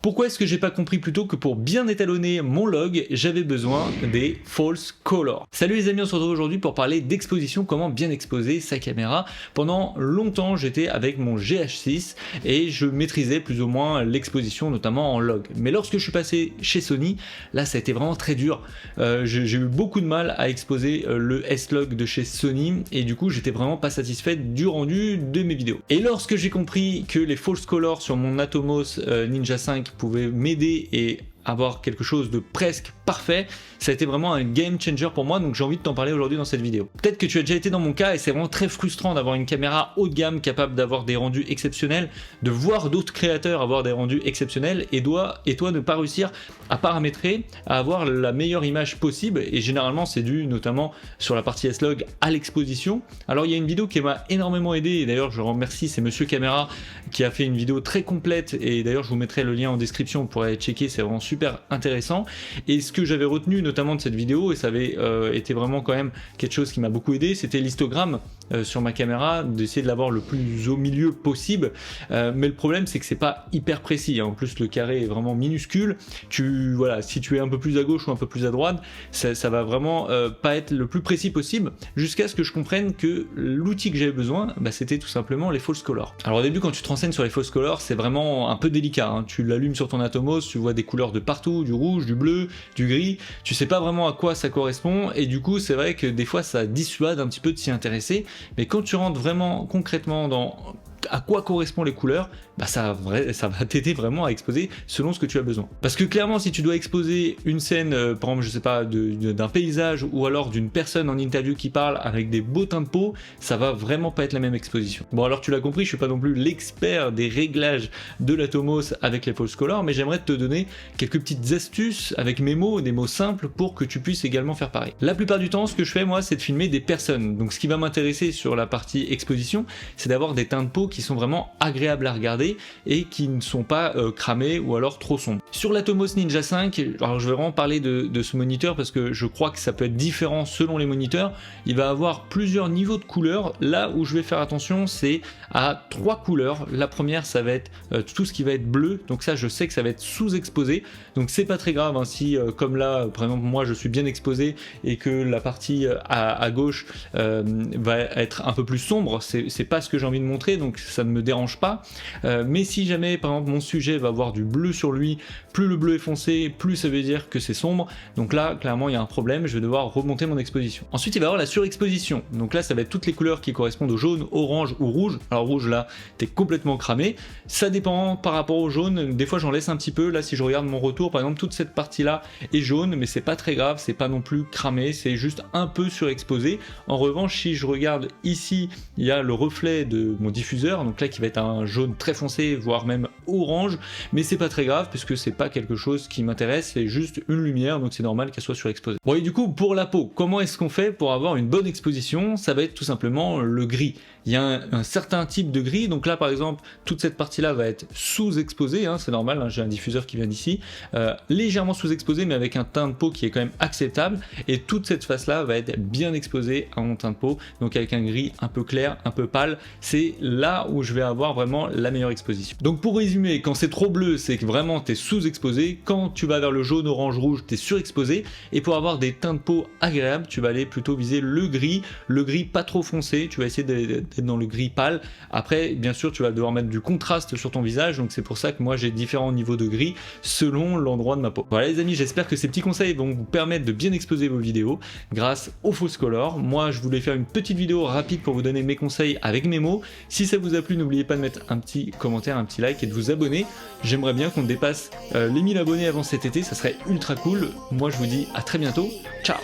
Pourquoi est-ce que j'ai pas compris plus tôt que pour bien étalonner mon log, j'avais besoin des false colors? Salut les amis, on se retrouve aujourd'hui pour parler d'exposition, comment bien exposer sa caméra. Pendant longtemps, j'étais avec mon GH6 et je maîtrisais plus ou moins l'exposition, notamment en log. Mais lorsque je suis passé chez Sony, là ça a été vraiment très dur. J'ai eu beaucoup de mal à exposer le S-Log de chez Sony et du coup j'étais vraiment pas satisfait du rendu de mes vidéos. Et lorsque j'ai compris que les false colors sur mon Atomos Ninja 5 pouvait m'aider et avoir quelque chose de presque parfait, ça a été vraiment un game changer pour moi, donc j'ai envie de t'en parler aujourd'hui dans cette vidéo. Peut-être que tu as déjà été dans mon cas et c'est vraiment très frustrant d'avoir une caméra haut de gamme capable d'avoir des rendus exceptionnels, de voir d'autres créateurs avoir des rendus exceptionnels et toi ne pas réussir à paramétrer, à avoir la meilleure image possible, et généralement c'est dû notamment sur la partie S-Log à l'exposition. Alors il y a une vidéo qui m'a énormément aidé et d'ailleurs je remercie, c'est Monsieur Caméra qui a fait une vidéo très complète et d'ailleurs je vous mettrai le lien en description pour aller checker, c'est vraiment super intéressant. Et ce que j'avais retenu notamment de cette vidéo, et ça avait été vraiment quand même quelque chose qui m'a beaucoup aidé, c'était l'histogramme sur ma caméra, d'essayer de l'avoir le plus au milieu possible, mais le problème c'est que c'est pas hyper précis, hein. En plus le carré est vraiment minuscule, voilà, si tu es un peu plus à gauche ou un peu plus à droite, ça va vraiment pas être le plus précis possible, jusqu'à ce que je comprenne que l'outil que j'avais besoin, c'était tout simplement les false colors. Alors au début quand tu te renseignes sur les false colors, c'est vraiment un peu délicat, hein. Tu l'allumes sur ton Atomos, tu vois des couleurs de partout, du rouge, du bleu, du gris, tu sais pas vraiment à quoi ça correspond et du coup c'est vrai que des fois ça dissuade un petit peu de s'y intéresser, mais quand tu rentres vraiment concrètement dans à quoi correspondent les couleurs, ça va t'aider vraiment à exposer selon ce que tu as besoin. Parce que clairement si tu dois exposer une scène, par exemple je sais pas, d'un paysage ou alors d'une personne en interview qui parle avec des beaux teints de peau, ça va vraiment pas être la même exposition. Bon alors tu l'as compris, je suis pas non plus l'expert des réglages de l'Atomos avec les false colors, mais j'aimerais te donner quelques petites astuces avec mes mots, des mots simples pour que tu puisses également faire pareil. La plupart du temps ce que je fais moi c'est de filmer des personnes, donc ce qui va m'intéresser sur la partie exposition c'est d'avoir des teints de peau qui sont vraiment agréables à regarder et qui ne sont pas cramés ou alors trop sombres. Sur l'Atomos Ninja 5, alors je vais vraiment parler de ce moniteur parce que je crois que ça peut être différent selon les moniteurs, il va avoir plusieurs niveaux de couleurs. Là où je vais faire attention c'est à 3 couleurs. La première ça va être tout ce qui va être bleu, donc ça je sais que ça va être sous-exposé, donc c'est pas très grave hein, si comme là par exemple moi je suis bien exposé et que la partie à gauche va être un peu plus sombre, c'est pas ce que j'ai envie de montrer, donc ça ne me dérange pas, mais si jamais par exemple mon sujet va avoir du bleu sur lui, plus le bleu est foncé, plus ça veut dire que c'est sombre, donc là clairement il y a un problème, je vais devoir remonter mon exposition. Ensuite il va y avoir la surexposition, donc là ça va être toutes les couleurs qui correspondent au jaune, orange ou rouge. Alors rouge là t'es complètement cramé, ça dépend par rapport au jaune, des fois j'en laisse un petit peu, là si je regarde mon retour par exemple toute cette partie là est jaune, mais c'est pas très grave, c'est pas non plus cramé, c'est juste un peu surexposé. En revanche si je regarde ici, il y a le reflet de mon diffuseur, donc là qui va être un jaune très foncé, voire même orange, mais c'est pas très grave puisque c'est pas quelque chose qui m'intéresse, c'est juste une lumière, donc c'est normal qu'elle soit surexposée. Bon et du coup pour la peau, comment est-ce qu'on fait pour avoir une bonne exposition? Ça va être tout simplement le gris. Il y a un certain type de gris, donc là par exemple toute cette partie là va être sous-exposée, hein, c'est normal, hein, j'ai un diffuseur qui vient d'ici, légèrement sous-exposé mais avec un teint de peau qui est quand même acceptable, et toute cette face là va être bien exposée à mon teint de peau, donc avec un gris un peu clair, un peu pâle, c'est là où je vais avoir vraiment la meilleure exposition. Donc pour résumer, quand c'est trop bleu c'est que vraiment tu es sous-exposé, quand tu vas vers le jaune, orange, rouge tu es surexposé, et pour avoir des teints de peau agréables tu vas aller plutôt viser le gris pas trop foncé, tu vas essayer d'être dans le gris pâle. Après bien sûr tu vas devoir mettre du contraste sur ton visage, donc c'est pour ça que moi j'ai différents niveaux de gris selon l'endroit de ma peau. Voilà les amis, j'espère que ces petits conseils vont vous permettre de bien exposer vos vidéos grâce aux false colors. Moi je voulais faire une petite vidéo rapide pour vous donner mes conseils avec mes mots. Si ça vous a plu, n'oubliez pas de mettre un petit commentaire, un petit like et de vous abonner. J'aimerais bien qu'on dépasse les 1000 abonnés avant cet été, ça serait ultra cool. Moi je vous dis à très bientôt, ciao.